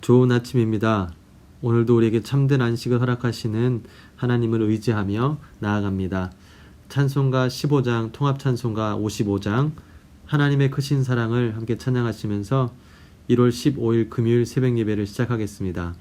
좋은 아침입니다. 오늘도 우리에게 참된 안식을 허락하시는 하나님을 의지하며 나아갑니다. 찬송가 15장, 통합찬송가 55장, 하나님의 크신 사랑을 함께 찬양하시면서 1월 15일 금요일 새벽 예배를 시작하겠습니다.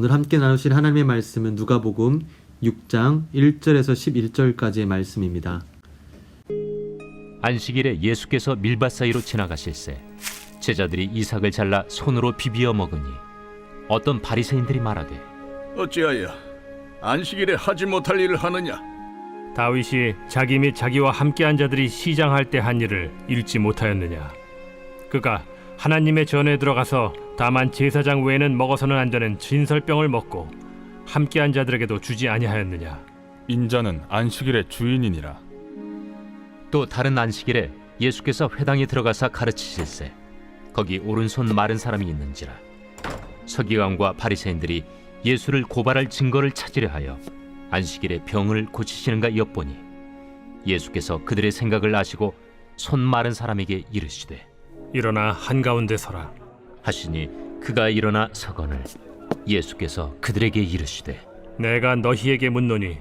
오늘 함께 나누실 하나님의 말씀은 누가복음 6장 1절에서 11절까지의 말씀입니다. 안식일에 예수께서 밀밭 사이로 지나가실새 제자들이 이삭을 잘라 손으로 비비어 먹으니 어떤 바리새인들이 말하되 어찌하여 안식일에 하지 못할 일을 하느냐? 다윗이 자기 및 자기와 함께한 자들이 시장할 때 한 일을 읽지 못하였느냐? 그가 하나님의 전에 들어가서 다만 제사장 외에는 먹어서는 안 되는 진설병을 먹고 함께한 자들에게도 주지 아니하였느냐? 인자는 안식일의 주인이니라. 또 다른 안식일에 예수께서 회당에 들어가사 가르치실새 거기 오른손 마른 사람이 있는지라 서기관과 바리새인들이 예수를 고발할 증거를 찾으려 하여 안식일에 병을 고치시는가 엿보니 예수께서 그들의 생각을 아시고 손 마른 사람에게 이르시되 일어나 한가운데 서라 하시니 그가 일어나 서거늘 예수께서 그들에게 이르시되 내가 너희에게 묻노니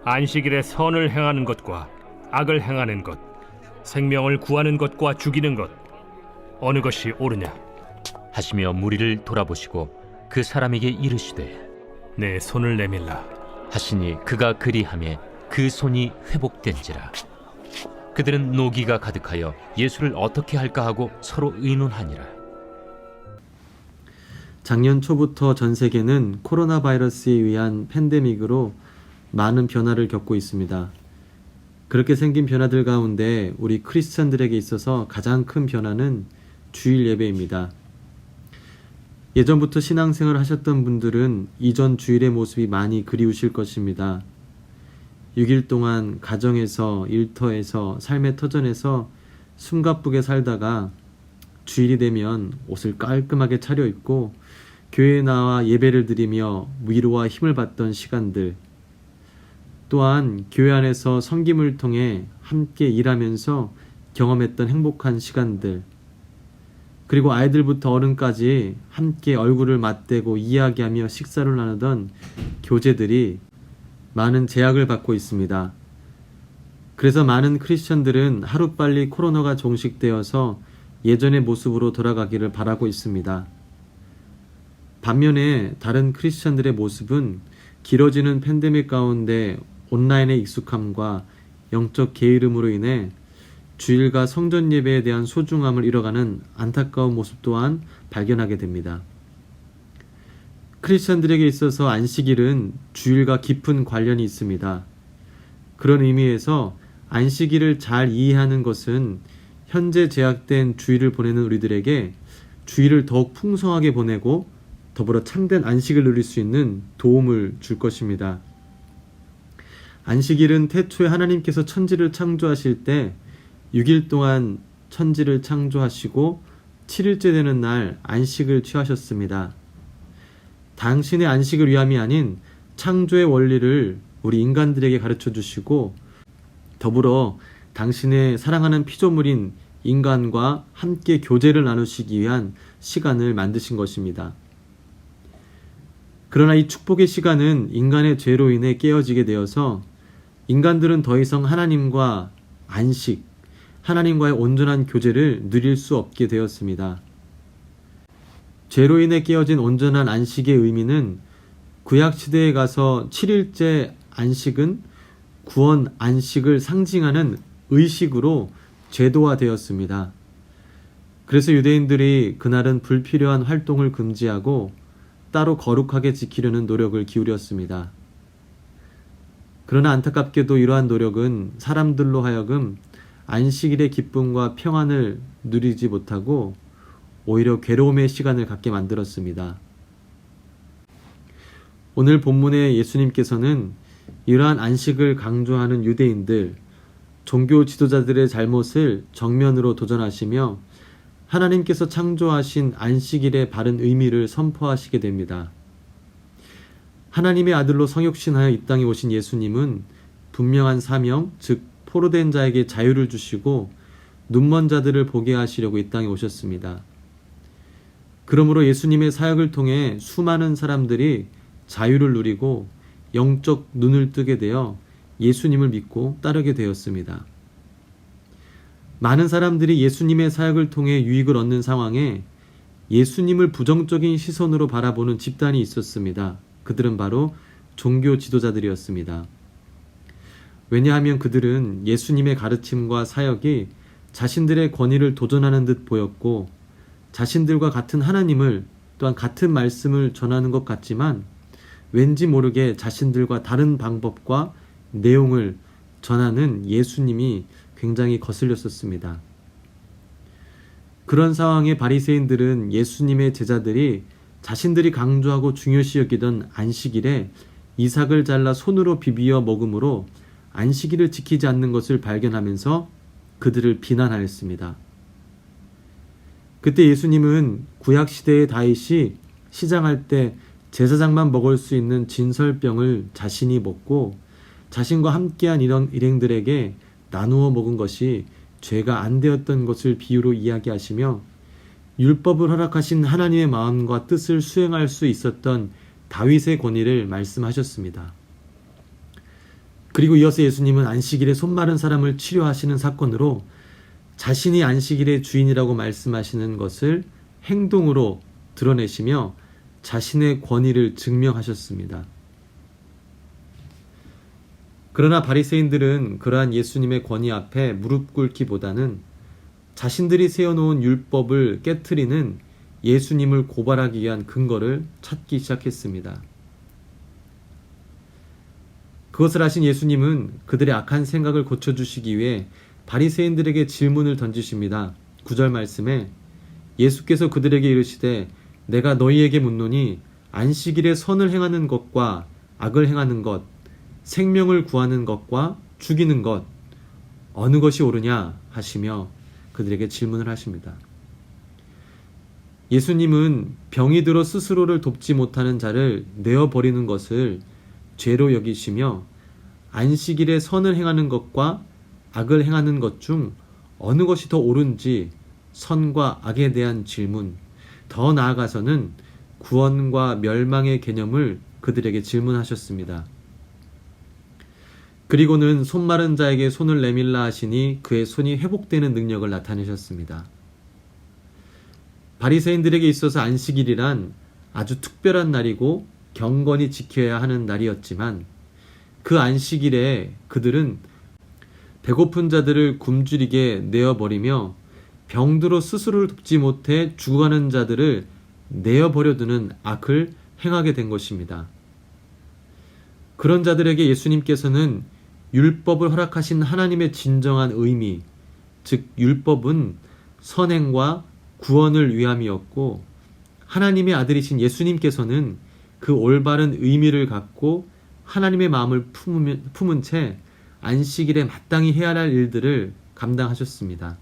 안식일에 선을 행하는 것과 악을 행하는 것 생명을 구하는 것과 죽이는 것 어느 것이 옳으냐 하시며 무리를 돌아보시고 그 사람에게 이르시되 내 손을 내밀라 하시니 그가 그리하매 그 손이 회복된지라. 그들은 노기가 가득하여 예수를 어떻게 할까 하고 서로 의논하니라. 작년 초부터 전 세계는 코로나 바이러스에 의한 팬데믹으로 많은 변화를 겪고 있습니다. 그렇게 생긴 변화들 가운데 우리 크리스찬들에게 있어서 가장 큰 변화는 주일 예배입니다. 예전부터 신앙생활을 하셨던 분들은 이전 주일의 모습이 많이 그리우실 것입니다. 6일 동안 가정에서, 일터에서, 삶의 터전에서 숨가쁘게 살다가 주일이 되면 옷을 깔끔하게 차려입고 교회에 나와 예배를 드리며 위로와 힘을 받던 시간들, 또한 교회 안에서 섬김을 통해 함께 일하면서 경험했던 행복한 시간들, 그리고 아이들부터 어른까지 함께 얼굴을 맞대고 이야기하며 식사를 나누던 교제들이 많은 제약을 받고 있습니다. 그래서 많은 크리스천들은 하루빨리 코로나가 종식되어서 예전의 모습으로 돌아가기를 바라고 있습니다. 반면에 다른 크리스천들의 모습은 길어지는 팬데믹 가운데 온라인의 익숙함과 영적 게으름으로 인해 주일과 성전 예배에 대한 소중함을 잃어가는 안타까운 모습 또한 발견하게 됩니다. 크리스천들에게 있어서 안식일은 주일과 깊은 관련이 있습니다. 그런 의미에서 안식일을 잘 이해하는 것은 현재 제약된 주일을 보내는 우리들에게 주일을 더욱 풍성하게 보내고 더불어 참된 안식을 누릴 수 있는 도움을 줄 것입니다. 안식일은 태초에 하나님께서 천지를 창조하실 때 6일 동안 천지를 창조하시고 7일째 되는 날 안식을 취하셨습니다. 당신의 안식을 위함이 아닌 창조의 원리를 우리 인간들에게 가르쳐 주시고 더불어 당신의 사랑하는 피조물인 인간과 함께 교제를 나누시기 위한 시간을 만드신 것입니다. 그러나 이 축복의 시간은 인간의 죄로 인해 깨어지게 되어서 인간들은 더 이상 하나님과 안식, 하나님과의 온전한 교제를 누릴 수 없게 되었습니다. 죄로 인해 깨어진 온전한 안식의 의미는 구약시대에 가서 7일째 안식은 구원 안식을 상징하는 의식으로 제도화되었습니다. 그래서 유대인들이 그날은 불필요한 활동을 금지하고 따로 거룩하게 지키려는 노력을 기울였습니다. 그러나 안타깝게도 이러한 노력은 사람들로 하여금 안식일의 기쁨과 평안을 누리지 못하고 오히려 괴로움의 시간을 갖게 만들었습니다. 오늘 본문의 예수님께서는 이러한 안식을 강조하는 유대인들, 종교 지도자들의 잘못을 정면으로 도전하시며 하나님께서 창조하신 안식일의 바른 의미를 선포하시게 됩니다. 하나님의 아들로 성육신하여 이 땅에 오신 예수님은 분명한 사명, 즉 포로된 자에게 자유를 주시고 눈먼 자들을 보게 하시려고 이 땅에 오셨습니다. 그러므로 예수님의 사역을 통해 수많은 사람들이 자유를 누리고 영적 눈을 뜨게 되어 예수님을 믿고 따르게 되었습니다. 많은 사람들이 예수님의 사역을 통해 유익을 얻는 상황에 예수님을 부정적인 시선으로 바라보는 집단이 있었습니다. 그들은 바로 종교 지도자들이었습니다. 왜냐하면 그들은 예수님의 가르침과 사역이 자신들의 권위를 도전하는 듯 보였고 자신들과 같은 하나님을 또한 같은 말씀을 전하는 것 같지만 왠지 모르게 자신들과 다른 방법과 내용을 전하는 예수님이 굉장히 거슬렸었습니다. 그런 상황에 바리새인들은 예수님의 제자들이 자신들이 강조하고 중요시 여기던 안식일에 이삭을 잘라 손으로 비비어 먹음으로 안식일을 지키지 않는 것을 발견하면서 그들을 비난하였습니다. 그때 예수님은 구약시대의 다윗이 시장할 때 제사장만 먹을 수 있는 진설병을 자신이 먹고 자신과 함께한 이런 일행들에게 나누어 먹은 것이 죄가 안 되었던 것을 비유로 이야기하시며 율법을 허락하신 하나님의 마음과 뜻을 수행할 수 있었던 다윗의 권위를 말씀하셨습니다. 그리고 이어서 예수님은 안식일에 손 마른 사람을 치료하시는 사건으로 자신이 안식일의 주인이라고 말씀하시는 것을 행동으로 드러내시며 자신의 권위를 증명하셨습니다. 그러나 바리새인들은 그러한 예수님의 권위 앞에 무릎 꿇기보다는 자신들이 세워놓은 율법을 깨트리는 예수님을 고발하기 위한 근거를 찾기 시작했습니다. 그것을 아신 예수님은 그들의 악한 생각을 고쳐주시기 위해 바리새인들에게 질문을 던지십니다. 9절 말씀에 예수께서 그들에게 이르시되 내가 너희에게 묻노니 안식일에 선을 행하는 것과 악을 행하는 것, 생명을 구하는 것과 죽이는 것 어느 것이 옳으냐 하시며 그들에게 질문을 하십니다. 예수님은 병이 들어 스스로를 돕지 못하는 자를 내어버리는 것을 죄로 여기시며 안식일에 선을 행하는 것과 악을 행하는 것 중 어느 것이 더 옳은지 선과 악에 대한 질문, 더 나아가서는 구원과 멸망의 개념을 그들에게 질문하셨습니다. 그리고는 손 마른 자에게 손을 내밀라 하시니 그의 손이 회복되는 능력을 나타내셨습니다. 바리새인들에게 있어서 안식일이란 아주 특별한 날이고 경건히 지켜야 하는 날이었지만 그 안식일에 그들은 배고픈 자들을 굶주리게 내어버리며 병들어 스스로를 돕지 못해 죽어가는 자들을 내어버려두는 악을 행하게 된 것입니다. 그런 자들에게 예수님께서는 율법을 허락하신 하나님의 진정한 의미, 즉 율법은 선행과 구원을 위함이었고 하나님의 아들이신 예수님께서는 그 올바른 의미를 갖고 하나님의 마음을 품은 채 안식일에 마땅히 해야 할 일들을 감당하셨습니다.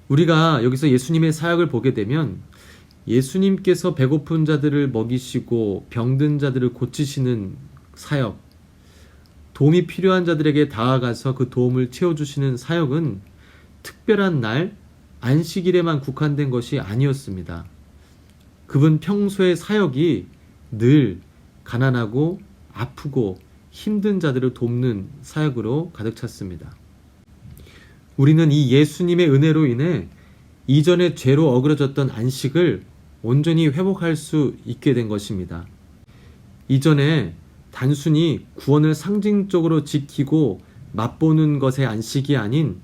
우리가 여기서 예수님의 사역을 보게 되면 예수님께서 배고픈 자들을 먹이시고 병든 자들을 고치시는 사역, 도움이 필요한 자들에게 다가가서 그 도움을 채워주시는 사역은 특별한 날, 안식일에만 국한된 것이 아니었습니다. 그분 평소의 사역이 늘 가난하고 아프고 힘든 자들을 돕는 사역으로 가득 찼습니다. 우리는 이 예수님의 은혜로 인해 이전에 죄로 어그러졌던 안식을 온전히 회복할 수 있게 된 것입니다. 이전에 단순히 구원을 상징적으로 지키고 맛보는 것의 안식이 아닌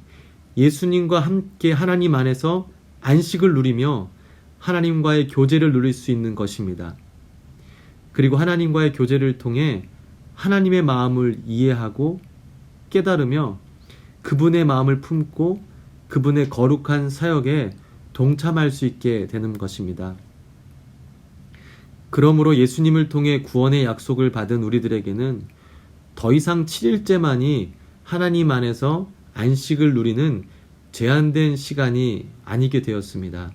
예수님과 함께 하나님 안에서 안식을 누리며 하나님과의 교제를 누릴 수 있는 것입니다. 그리고 하나님과의 교제를 통해 하나님의 마음을 이해하고 깨달으며 그분의 마음을 품고 그분의 거룩한 사역에 동참할 수 있게 되는 것입니다. 그러므로 예수님을 통해 구원의 약속을 받은 우리들에게는 더 이상 7일째만이 하나님 안에서 안식을 누리는 제한된 시간이 아니게 되었습니다.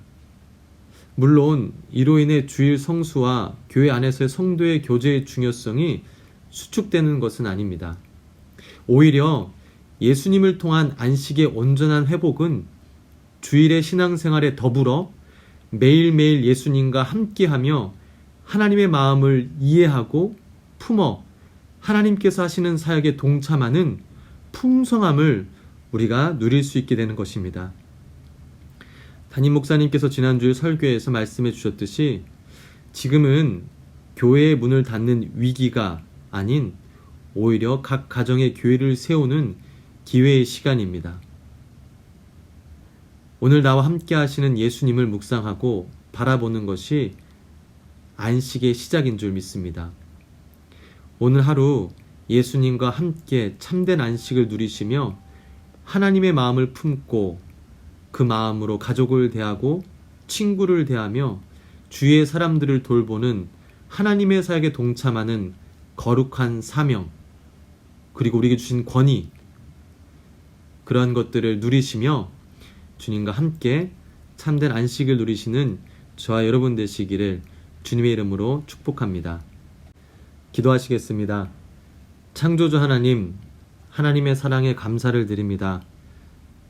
물론 이로 인해 주일 성수와 교회 안에서의 성도의 교제의 중요성이 수축되는 것은 아닙니다. 오히려 예수님을 통한 안식의 온전한 회복은 주일의 신앙생활에 더불어 매일매일 예수님과 함께하며 하나님의 마음을 이해하고 품어 하나님께서 하시는 사역에 동참하는 풍성함을 우리가 누릴 수 있게 되는 것입니다. 담임 목사님께서 지난주에 설교에서 말씀해 주셨듯이 지금은 교회의 문을 닫는 위기가 아닌 오히려 각 가정의 교회를 세우는 기회의 시간입니다. 오늘 나와 함께 하시는 예수님을 묵상하고 바라보는 것이 안식의 시작인 줄 믿습니다. 오늘 하루 예수님과 함께 참된 안식을 누리시며 하나님의 마음을 품고 그 마음으로 가족을 대하고 친구를 대하며 주위의 사람들을 돌보는 하나님의 사역에 동참하는 거룩한 사명, 그리고 우리에게 주신 권위, 그러한 것들을 누리시며 주님과 함께 참된 안식을 누리시는 저와 여러분 되시기를 주님의 이름으로 축복합니다. 기도하시겠습니다. 창조주 하나님, 하나님의 사랑에 감사를 드립니다.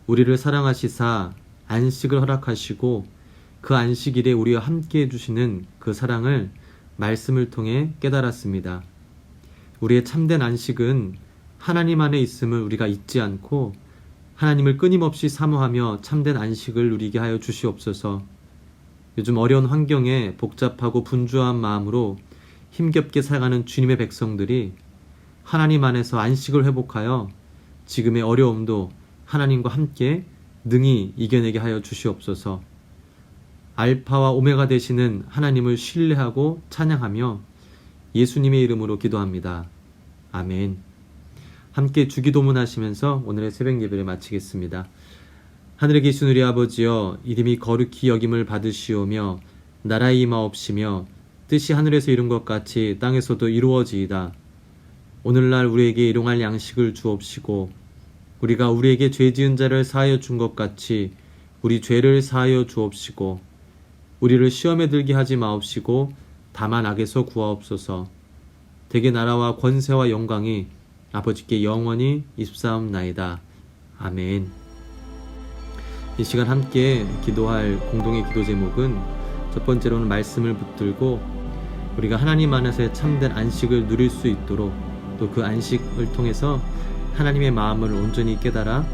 우리를 사랑하시사 안식을 허락하시고 그 안식일에 우리와 함께 해주시는 그 사랑을 말씀을 통해 깨달았습니다. 우리의 참된 안식은 하나님 안에 있음을 우리가 잊지 않고 하나님을 끊임없이 사모하며 참된 안식을 누리게 하여 주시옵소서. 요즘 어려운 환경에 복잡하고 분주한 마음으로 힘겹게 살아가는 주님의 백성들이 하나님 안에서 안식을 회복하여 지금의 어려움도 하나님과 함께 능히 이겨내게 하여 주시옵소서. 알파와 오메가 되시는 하나님을 신뢰하고 찬양하며 예수님의 이름으로 기도합니다. 아멘. 함께 주기도문 하시면서 오늘의 새벽 예배를 마치겠습니다. 하늘에 계신 우리 아버지여, 이름이 거룩히 여김을 받으시오며 나라의 임하옵시며 뜻이 하늘에서 이룬 것 같이 땅에서도 이루어지이다. 오늘날 우리에게 일용할 양식을 주옵시고 우리가 우리에게 죄 지은 자를 사하여 준 것 같이 우리 죄를 사하여 주옵시고 우리를 시험에 들게 하지 마옵시고 다만 악에서 구하옵소서. 대개 나라와 권세와 영광이 아버지께 영원히 입사옵나이다. 아멘. 이 시간 함께 기도할 공동의 기도 제목은 첫 번째로는 말씀을 붙들고 우리가 하나님 안에서의 참된 안식을 누릴 수 있도록 또 그 안식을 통해서 하나님의 마음을 온전히 깨달아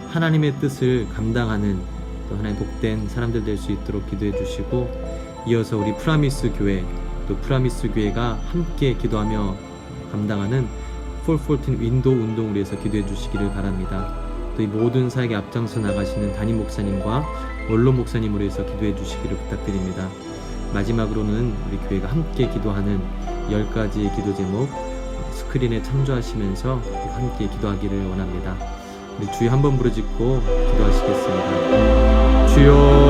하나님의 뜻을 감당하는 또 하나님 복된 사람들 될 수 있도록 기도해 주시고, 이어서 우리 프라미스 교회 또 프라미스 교회가 함께 기도하며 감당하는 414 윈도우 운동을 위해서 기도해 주시기를 바랍니다. 또 이 모든 사역에 앞장서 나가시는 담임 목사님과 원로 목사님으로 해서 기도해 주시기를 부탁드립니다. 마지막으로는 우리 교회가 함께 기도하는 10가지의 기도 제목 스크린에 참조하시면서 함께 기도하기를 원합니다. 우리 주여 한번 부르짖고 기도하시겠습니다. 주여